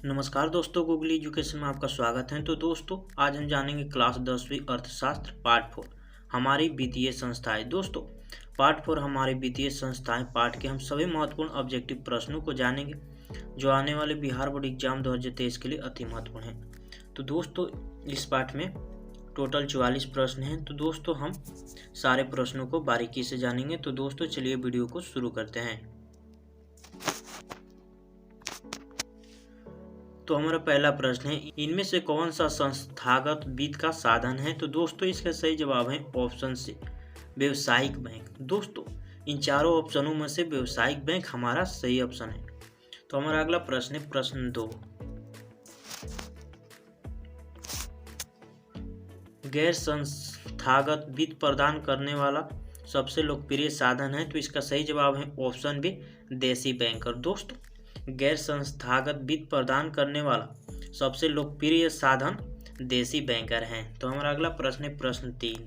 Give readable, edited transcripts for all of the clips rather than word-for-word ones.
नमस्कार दोस्तों, Google education में आपका स्वागत है। तो दोस्तों, आज हम जानेंगे क्लास 10वीं अर्थशास्त्र पार्ट 4 हमारी वित्तीय संस्थाएं। दोस्तों, पार्ट 4 हमारी वित्तीय संस्थाएं पार्ट के हम सभी महत्वपूर्ण ऑब्जेक्टिव प्रश्नों को जानेंगे जो आने वाले बिहार बोर्ड एग्जाम 2023 के लिए अति महत्वपूर्ण हैं। तो दोस्तों, इस पार्ट में टोटल 44 प्रश्न हैं। तो दोस्तों, हम सारे प्रश्नों को बारीकी से जानेंगे। तो दोस्तों, चलिए वीडियो को शुरू करते हैं। तो हमारा पहला प्रश्न है, इनमें से कौन सा संस्थागत वित्त का साधन है? तो दोस्तों, इसका सही जवाब है ऑप्शन सी, व्यवसायिक बैंक। दोस्तों, इन चारों ऑप्शनों में से व्यवसायिक बैंक हमारा सही ऑप्शन है। तो हमारा अगला प्रश्न है प्रश्न 2, गैर संस्थागत वित्त प्रदान करने वाला सबसे लोकप्रिय साधन है। तो इसका सही जवाब है ऑप्शन बी, देशी बैंकर। दोस्तों, गैर संस्थागत वित्त प्रदान करने वाला सबसे लोकप्रिय साधन देशी बैंकर हैं। तो हमारा अगला प्रश्न है प्रश्न 3,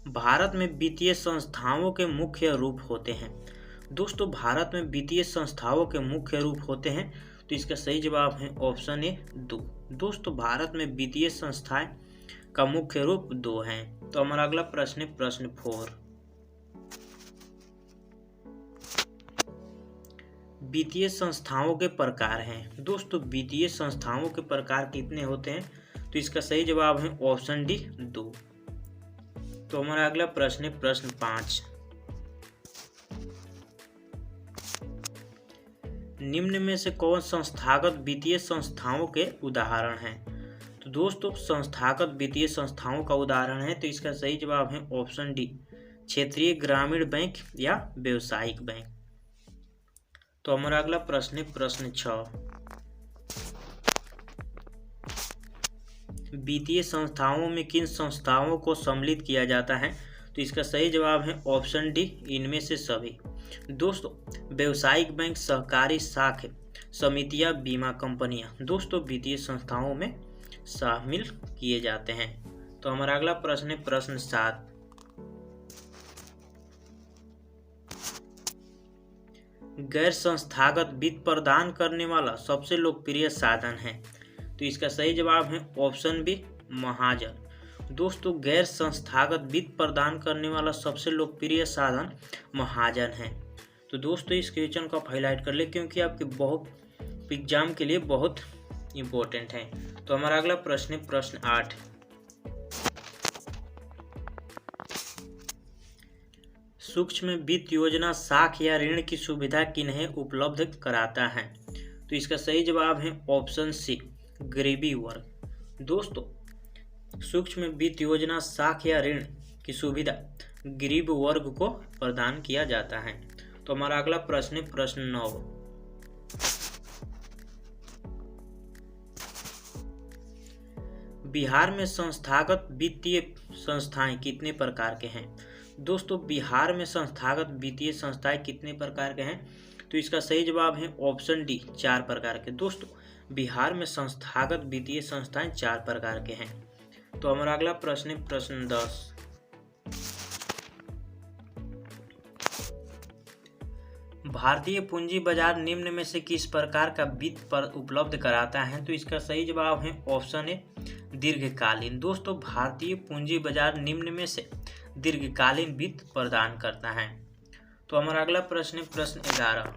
भारत में वित्तीय संस्थाओं के मुख्य रूप होते हैं। दोस्तों, भारत में वित्तीय संस्थाओं के मुख्य रूप होते हैं। तो इसका सही जवाब है ऑप्शन ए, 2। दोस्तों, भारत में वित्तीय संस्थाएं का मुख्य रूप 2 हैं। तो हमारा अगला प्रश्न है प्रश्न 4, वित्तीय संस्थाओं के प्रकार हैं। दोस्तों, वित्तीय संस्थाओं के प्रकार कितने होते हैं? तो इसका सही जवाब है ऑप्शन डी, 2। तो हमारा अगला प्रश्न है प्रश्न 5, निम्न में से कौन संस्थागत वित्तीय संस्थाओं के उदाहरण हैं? तो दोस्तों, संस्थागत वित्तीय संस्थाओं का उदाहरण है। तो इसका सही जवाब है ऑप्शन डी, क्षेत्रीय ग्रामीण बैंक या व्यवसायिक बैंक। तो हमारा अगला प्रश्न है प्रश्न 6, वित्तीय संस्थाओं में किन संस्थाओं को सम्मिलित किया जाता है? तो इसका सही जवाब है ऑप्शन डी, इनमें से सभी। दोस्तों, व्यवसायिक बैंक, सहकारी साख समितियां, बीमा कंपनियां दोस्तों वित्तीय संस्थाओं में शामिल किए जाते हैं। तो हमारा अगला प्रश्न है प्रश्न 7, गैर संस्थागत वित्त प्रदान करने वाला सबसे लोकप्रिय साधन है। तो इसका सही जवाब है ऑप्शन बी, महाजन। दोस्तों, गैर संस्थागत वित्त प्रदान करने वाला सबसे लोकप्रिय साधन महाजन है। तो दोस्तों, इस क्वेश्चन को आप हाईलाइट कर ले क्योंकि आपके बहुत एग्जाम के लिए बहुत इम्पोर्टेंट है। तो हमारा अगला प्रश्न है प्रश्न 8, सूक्ष्म वित्त योजना साख या ऋण की सुविधा किन्हें उपलब्ध कराता है? तो इसका सही जवाब है ऑप्शन सी, गरीबी वर्ग। दोस्तों, सूक्ष्म वित्त योजना साख या ऋण की सुविधा गरीब वर्ग को प्रदान किया जाता है। तो हमारा अगला प्रश्न है प्रश्न 9, बिहार में संस्थागत वित्तीय संस्थाएं कितने प्रकार के हैं? दोस्तों, बिहार में संस्थागत वित्तीय संस्थाएं कितने प्रकार के हैं? तो इसका सही जवाब है ऑप्शन डी, 4 प्रकार के। दोस्तों, बिहार में संस्थागत वित्तीय संस्थाएं 4 प्रकार के हैं। तो हमारा अगला प्रश्न है प्रश्न 10, भारतीय पूंजी बाजार निम्न में से किस प्रकार का वित्त पर उपलब्ध कराता है? तो इसका सही जवाब है ऑप्शन ए, दीर्घकालीन। दोस्तों, भारतीय पूंजी बाजार निम्न में से दीर्घकालीन वित्त प्रदान करता है। तो हमारा अगला प्रश्न है प्रश्न 11,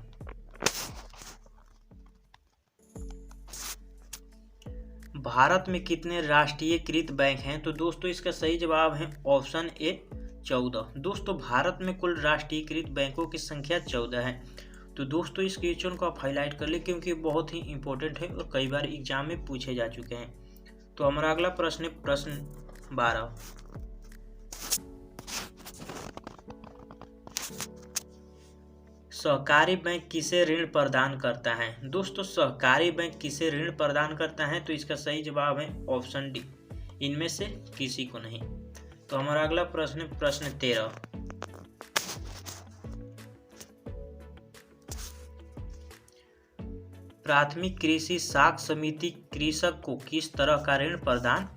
भारत में कितने राष्ट्रीयकृत बैंक हैं? तो दोस्तों, इसका सही जवाब है ऑप्शन ए, 14। दोस्तों, भारत में कुल राष्ट्रीयकृत बैंकों की संख्या 14 है। तो दोस्तों, इस क्वेश्चन को आप हाईलाइट कर ले क्योंकि बहुत ही इंपॉर्टेंट है और कई बार एग्जाम में पूछे जा चुके हैं। तो हमारा अगला प्रश्न है प्रश्न 12, सहकारी बैंक किसे ऋण प्रदान करता है? दोस्तों, सहकारी बैंक किसे ऋण प्रदान करता है? तो इसका सही जवाब है ऑप्शन डी, इनमें से किसी को नहीं। तो हमारा अगला प्रश्न है प्रश्न 13, प्राथमिक कृषि साख समिति कृषक को किस तरह का ऋण प्रदान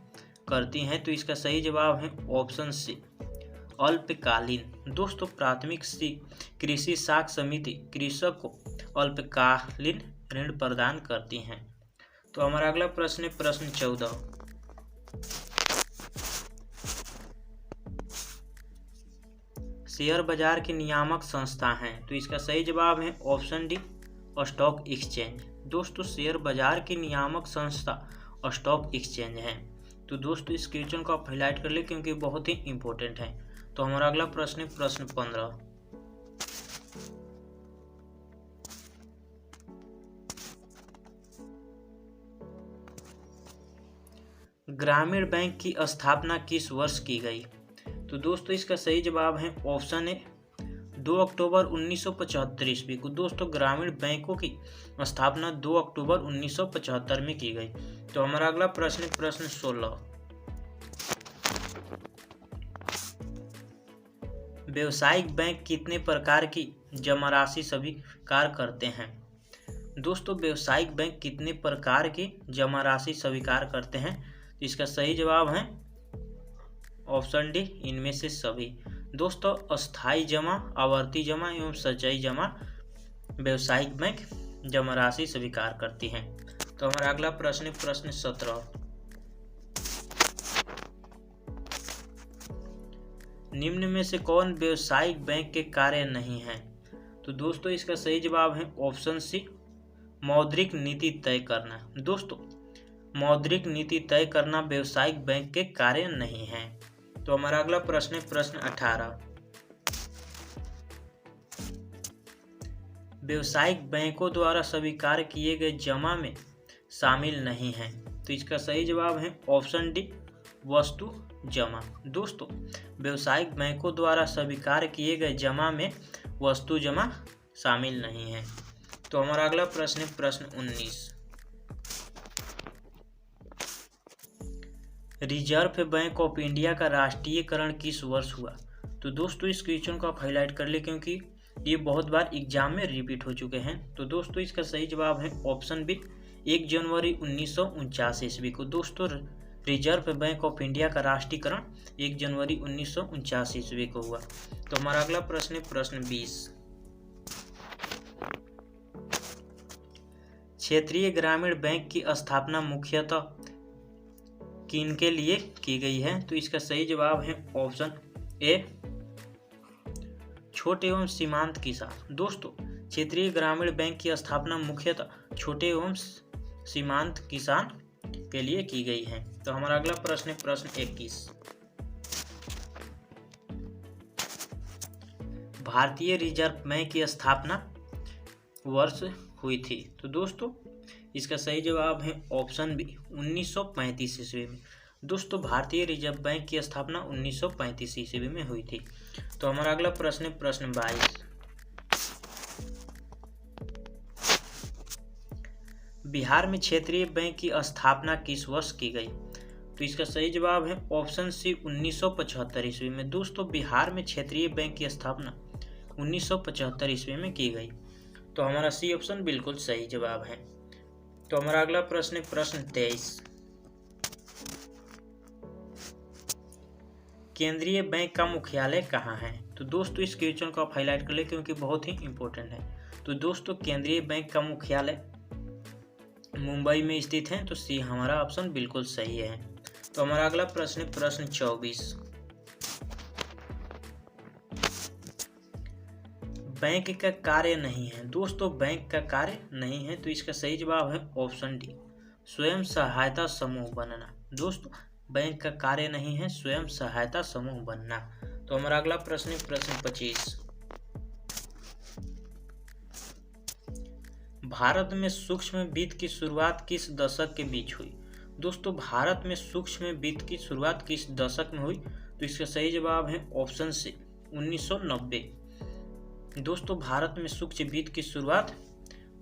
करती हैं? तो इसका सही जवाब है ऑप्शन सी, अल्पकालीन। दोस्तों प्राथमिक कृषि साख समिति कृषक को अल्पकालीन ऋण प्रदान करती हैं। तो हमारा अगला प्रश्न है प्रश्न 14। शेयर बाजार की नियामक संस्था हैं। तो इसका सही जवाब है ऑप्शन डी स्टॉक एक्सचेंज। दोस्तों शेयर बाजार की नियामक संस्था स्टॉक एक्सचेंज है। तो दोस्तों इस क्वेश्चन को आप हाईलाइट कर ले क्योंकि बहुत ही इंपॉर्टेंट है। तो हमारा अगला प्रश्न है प्रश्न 15। ग्रामीण बैंक की स्थापना किस वर्ष की गई? तो दोस्तों इसका सही जवाब है ऑप्शन ए 2 अक्टूबर 1975 ईस्वी को। दोस्तों ग्रामीण बैंकों की स्थापना 2 अक्टूबर 1975 में की गई। तो हमारा अगला प्रश्न है प्रश्न 16। व्यावसायिक बैंक कितने प्रकार की जमा राशि स्वीकार करते हैं? दोस्तों व्यवसायिक बैंक कितने प्रकार की जमा राशि स्वीकार करते हैं? तो इसका सही जवाब है ऑप्शन डी इनमें से सभी। दोस्तों अस्थायी जमा, आवर्ती जमा एवं संचयी जमा व्यवसायिक बैंक जमा राशि स्वीकार करती हैं। तो हमारा अगला प्रश्न है प्रश्न 17। निम्न में से कौन व्यवसायिक बैंक के कार्य नहीं है? तो दोस्तों इसका सही जवाब है ऑप्शन सी मौद्रिक नीति तय करना। दोस्तों मौद्रिक नीति तय करना व्यवसायिक बैंक के कार्य नहीं है। तो हमारा अगला प्रश्न है प्रश्न 18। व्यवसायिक बैंकों द्वारा स्वीकार किए गए जमा में शामिल नहीं है। तो इसका सही जवाब है ऑप्शन डी वस्तु जमा। दोस्तों व्यवसायिक बैंकों द्वारा स्वीकार किए गए जमा में वस्तु जमा शामिल नहीं है। तो हमारा अगला प्रश्न है प्रश्न 19। रिजर्व बैंक ऑफ इंडिया का राष्ट्रीयकरण किस वर्ष हुआ? तो दोस्तों इस क्वेश्चन को आप हाईलाइट कर ले क्योंकि ये बहुत बार एग्जाम में रिपीट हो चुके हैं। तो दोस्तों इसका सही जवाब है ऑप्शन बी 1 जनवरी 1949 ईस्वी को। दोस्तों रिजर्व बैंक ऑफ इंडिया का राष्ट्रीयकरण 1 जनवरी 1949 ईस्वी को हुआ। तो हमारा अगला प्रश्न है प्रश्न 20। क्षेत्रीय ग्रामीण बैंक की स्थापना मुख्यतः किनके लिए की गई है? तो इसका सही जवाब है ऑप्शन ए छोटे एवं सीमांत किसान। दोस्तों क्षेत्रीय ग्रामीण बैंक की स्थापना मुख्यतः छोटे एवं सीमांत किसान के लिए की गई है। तो हमारा अगला प्रश्न है प्रश्न 21। भारतीय रिजर्व बैंक की स्थापना वर्ष हुई थी? तो दोस्तों इसका सही जवाब है ऑप्शन बी 1935 ईस्वी में। दोस्तों भारतीय रिजर्व बैंक की स्थापना 1935 ईस्वी में हुई थी। तो हमारा अगला प्रश्न है प्रश्न 22। बिहार में क्षेत्रीय बैंक की स्थापना किस वर्ष की गई? तो इसका सही जवाब है ऑप्शन सी 1975 ईस्वी में। दोस्तों बिहार में क्षेत्रीय बैंक की स्थापना 1975 ईस्वी में की गई। तो हमारा सी ऑप्शन बिल्कुल सही जवाब है। तो हमारा अगला प्रश्न है प्रश्न 23। केंद्रीय बैंक का मुख्यालय कहाँ है? तो दोस्तों इस क्वेश्चन को आप हाईलाइट कर ले क्योंकि बहुत ही इंपॉर्टेंट है। तो दोस्तों केंद्रीय बैंक का मुख्यालय मुंबई में स्थित है। तो सी हमारा ऑप्शन बिल्कुल सही है। तो हमारा अगला प्रश्न है प्रश्न 24। बैंक का कार्य नहीं है। दोस्तों बैंक का कार्य नहीं है तो इसका सही जवाब है ऑप्शन डी स्वयं सहायता समूह बनना। दोस्तों बैंक का कार्य नहीं है स्वयं सहायता समूह बनना। तो हमारा अगला प्रश्न है प्रश्न 25। भारत में सूक्ष्म वित्त की शुरुआत किस दशक के बीच हुई? दोस्तों भारत में सूक्ष्म वित्त की शुरुआत किस दशक में हुई? तो इसका सही जवाब है ऑप्शन सी 1990। दोस्तों भारत में सूक्ष्म वित्त की शुरुआत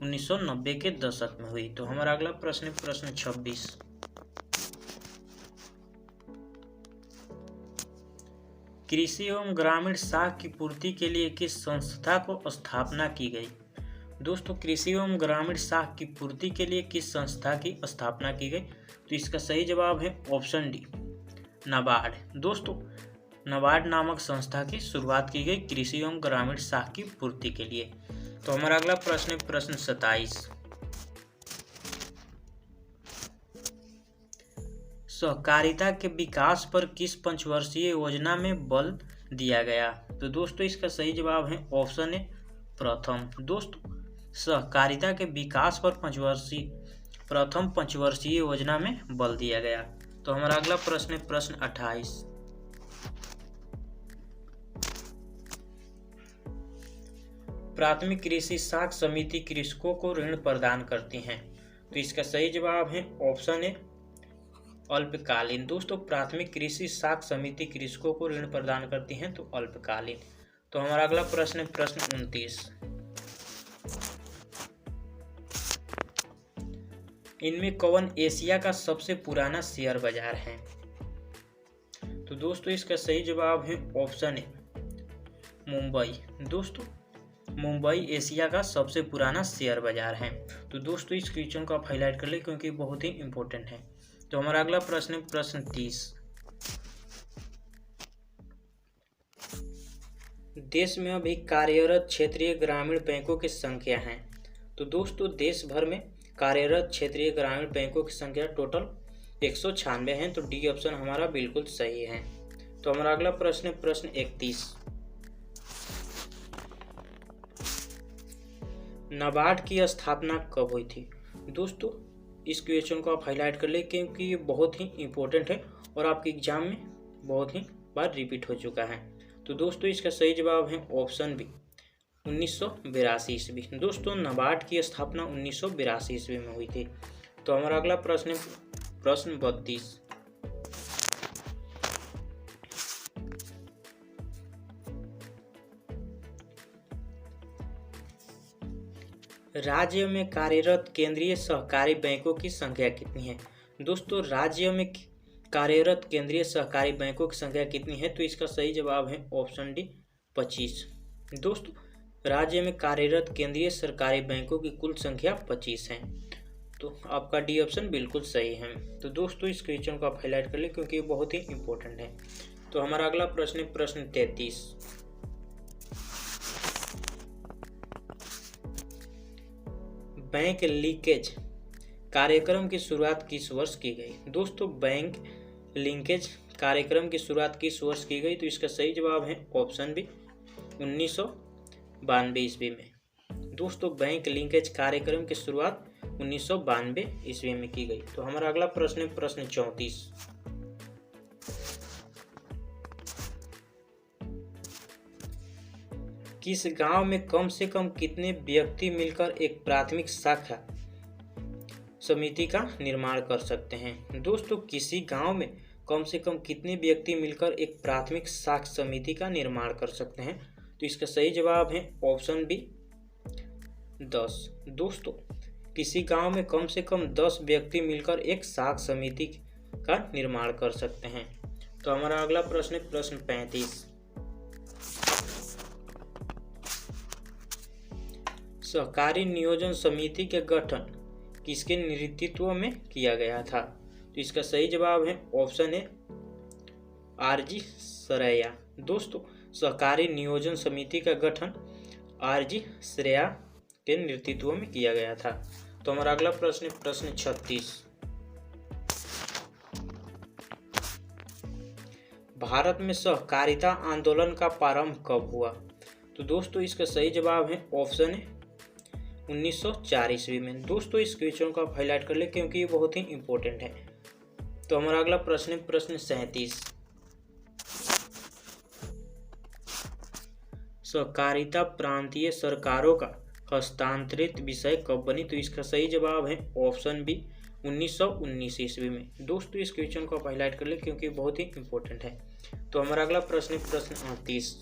1990 के दशक में हुई। तो हमारा अगला प्रश्न है प्रश्न 26। कृषि एवं ग्रामीण साख की पूर्ति के लिए किस संस्था को स्थापना की गई? दोस्तों कृषि एवं ग्रामीण साख की पूर्ति के लिए किस संस्था की स्थापना की गई? तो इसका सही जवाब है ऑप्शन डी नाबार्ड। दोस्तों नाबार्ड नामक संस्था की शुरुआत की गई कृषि एवं ग्रामीण साख की पूर्ति के लिए। तो हमारा अगला प्रश्न है प्रश्न 27। सहकारिता के विकास पर किस पंचवर्षीय योजना में बल दिया गया? तो दोस्तों इसका सही जवाब है ऑप्शन ए प्रथम। दोस्तों सहकारिता के विकास पर प्रथम पंचवर्षीय योजना में बल दिया गया। तो हमारा अगला प्रश्न है प्रश्न 28। प्राथमिक कृषि साख समिति कृषकों को ऋण प्रदान करती हैं। तो इसका सही जवाब है ऑप्शन ए अल्पकालीन। दोस्तों प्राथमिक कृषि साख समिति कृषकों को ऋण प्रदान करती हैं तो अल्पकालीन। तो हमारा अगला प्रश्न है प्रश्न 29। इनमें कौन एशिया का सबसे पुराना शेयर बाजार है? तो दोस्तों इसका सही जवाब है ऑप्शन ए मुंबई। दोस्तों मुंबई एशिया का सबसे पुराना शेयर बाजार है। तो दोस्तों इस क्वेश्चन को आप हाईलाइट कर ले क्योंकि बहुत ही इंपॉर्टेंट है। तो हमारा अगला प्रश्न है प्रश्न 30। देश में अभी कार्यरत क्षेत्रीय ग्रामीण बैंकों की संख्या है। तो दोस्तों देश भर में कार्यरत क्षेत्रीय ग्रामीण बैंकों की संख्या टोटल 196 है। तो डी ऑप्शन हमारा बिल्कुल सही है। तो हमारा अगला प्रश्न है प्रश्न 31। नाबार्ड की स्थापना कब हुई थी? दोस्तों इस क्वेश्चन को आप हाईलाइट कर ले क्योंकि ये बहुत ही इंपॉर्टेंट है और आपके एग्जाम में बहुत ही बार रिपीट हो चुका है। तो दोस्तों इसका सही जवाब है ऑप्शन बी 1982 ईस्वी। दोस्तों नाबार्ड की स्थापना 1982 ईस्वी में हुई थी। तो हमारा अगला प्रश्न है प्रश्न 32। राज्य में कार्यरत केंद्रीय सहकारी बैंकों की संख्या कितनी है? दोस्तों राज्य में कार्यरत केंद्रीय सहकारी बैंकों की संख्या कितनी है? तो इसका सही जवाब है ऑप्शन डी 25। दोस्तों राज्य में कार्यरत केंद्रीय सरकारी बैंकों की कुल संख्या 25 है। तो आपका डी ऑप्शन बिल्कुल सही है। तो दोस्तों इस क्वेश्चन को आप हाईलाइट कर ले क्योंकि ये बहुत ही इंपॉर्टेंट है। तो हमारा अगला प्रश्न है प्रश्न 33। बैंक लिंकेज कार्यक्रम की शुरुआत किस वर्ष की गई? दोस्तों बैंक लिंकेज कार्यक्रम की शुरुआत किस वर्ष की गई? तो इसका सही जवाब है ऑप्शन बी 1992 ईस्वी में। दोस्तों बैंक लिंकेज कार्यक्रम की शुरुआत 1992 ईस्वी में की गई। तो हमारा अगला प्रश्न है प्रश्न 34। किस गांव में कम से कम कितने व्यक्ति मिलकर एक प्राथमिक शाखा समिति का निर्माण कर सकते हैं? दोस्तों किसी गांव में कम से कम कितने व्यक्ति मिलकर एक प्राथमिक शाखा समिति का निर्माण कर सकते हैं? तो इसका सही जवाब है ऑप्शन बी 10। दोस्तों किसी गांव में कम से कम 10 व्यक्ति मिलकर एक शाखा समिति का निर्माण कर सकते हैं। तो हमारा अगला प्रश्न है प्रश्न 35। सहकारी नियोजन समिति के गठन किसके नेतृत्व में किया गया था? तो इसका सही जवाब है ऑप्शन ए आरजी श्रेया। दोस्तों सहकारी नियोजन समिति का गठन आरजी श्रेया के नेतृत्व में किया गया था। तो हमारा अगला प्रश्न है प्रश्न 36। भारत में सहकारिता आंदोलन का प्रारंभ कब हुआ? तो दोस्तों इसका सही जवाब है ऑप्शन ए 1904 ईस्वी में। दोस्तों इस क्वेश्चन को आप हाईलाइट कर ले क्योंकि ये बहुत ही इंपॉर्टेंट है। तो हमारा अगला प्रश्न है प्रश्न 37। सहकारिता प्रांतीय सरकारों का हस्तांतरित विषय कब बनी? तो इसका सही जवाब है ऑप्शन बी 1919 ईस्वी में। दोस्तों इस क्वेश्चन को आप हाईलाइट कर ले क्योंकि बहुत ही इंपॉर्टेंट है। तो हमारा अगला प्रश्न है प्रश्न 38।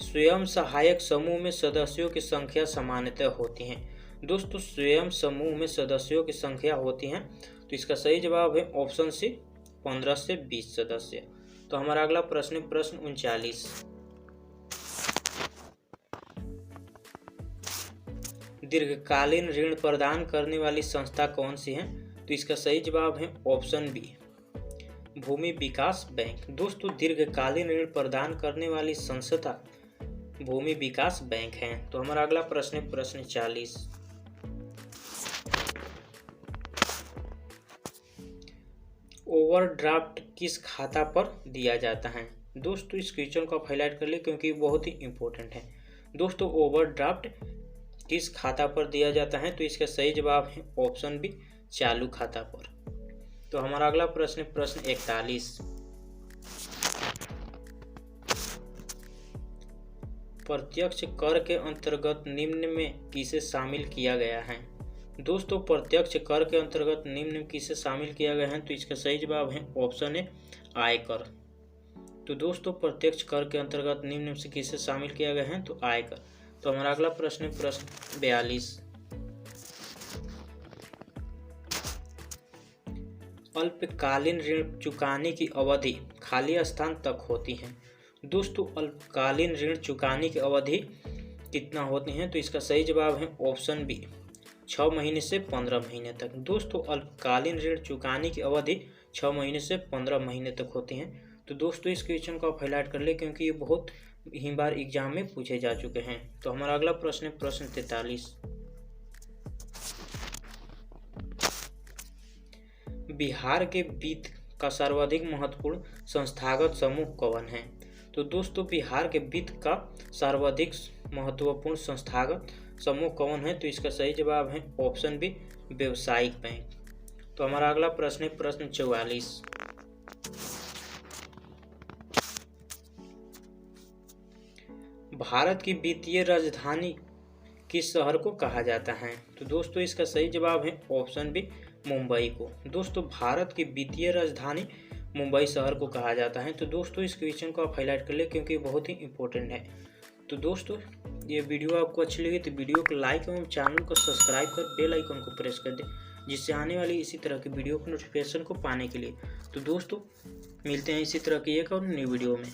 स्वयं सहायक समूह में सदस्यों की संख्या सामान्यतः होती है। दोस्तों स्वयं समूह में सदस्यों की संख्या होती है। तो इसका सही जवाब है ऑप्शन सी 15 से 20 सदस्य। तो हमारा अगला प्रश्न है प्रश्न 39। दीर्घकालीन ऋण प्रदान करने वाली संस्था कौन सी है? तो इसका सही जवाब है ऑप्शन बी भूमि विकास बैंक। दोस्तों दीर्घकालीन ऋण प्रदान करने वाली संस्था भूमि विकास बैंक है। तो हमारा अगला प्रश्न है प्रश्न 40। ओवरड्राफ्ट किस खाता पर दिया जाता है? दोस्तों इस क्वेश्चन को आप हाईलाइट कर ले क्योंकि बहुत ही इंपॉर्टेंट है। दोस्तों ओवरड्राफ्ट किस खाता पर दिया जाता है? तो इसका सही जवाब है ऑप्शन बी, चालू खाता पर। तो हमारा अगला प्रश्न है प्रश्न 41। प्रत्यक्ष कर के अंतर्गत निम्न में किसे शामिल किया गया है? दोस्तों प्रत्यक्ष कर के अंतर्गत निम्न में किसे शामिल किया गया है? तो इसका सही जवाब है ऑप्शन ए, आयकर। तो दोस्तों प्रत्यक्ष कर के अंतर्गत निम्न में से किसे शामिल किया गया है? तो आयकर। तो हमारा अगला प्रश्न है प्रश्न 42। अल्पकालीन ऋण चुकाने की अवधि खाली स्थान तक होती है। दोस्तों अल्पकालीन ऋण चुकाने की अवधि कितना होती है? तो इसका सही जवाब है ऑप्शन बी, 6 महीने से 15 महीने तक। दोस्तों अल्पकालीन ऋण चुकाने की अवधि 6 महीने से 15 महीने तक होती हैं। तो दोस्तों इस क्वेश्चन को आप हाईलाइट कर ले क्योंकि ये बहुत ही बार एग्जाम में पूछे जा चुके हैं। तो हमारा अगला प्रश्न है प्रश्न 43। बिहार के वित्त का सर्वाधिक महत्वपूर्ण संस्थागत समूह कौन है? तो दोस्तों बिहार के वित्त का सर्वाधिक महत्वपूर्ण संस्थागत समूह कौन है? तो इसका सही जवाब है ऑप्शन बी, व्यवसायिक बैंक। तो हमारा अगला प्रश्न है प्रश्न 44। भारत की वित्तीय राजधानी किस शहर को कहा जाता है? तो दोस्तों इसका सही जवाब है ऑप्शन बी, मुंबई को। दोस्तों भारत की वित्तीय राजधानी मुंबई शहर को कहा जाता है। तो दोस्तों इस क्वेश्चन को आप हाईलाइट कर ले क्योंकि बहुत ही इंपॉर्टेंट है। तो दोस्तों ये वीडियो आपको अच्छी लगी तो वीडियो को लाइक एवं चैनल को सब्सक्राइब कर बेल आइकन को प्रेस कर दें, जिससे आने वाली इसी तरह की वीडियो की नोटिफिकेशन को पाने के लिए। तो दोस्तों मिलते हैं इसी तरह की एक और नई वीडियो में।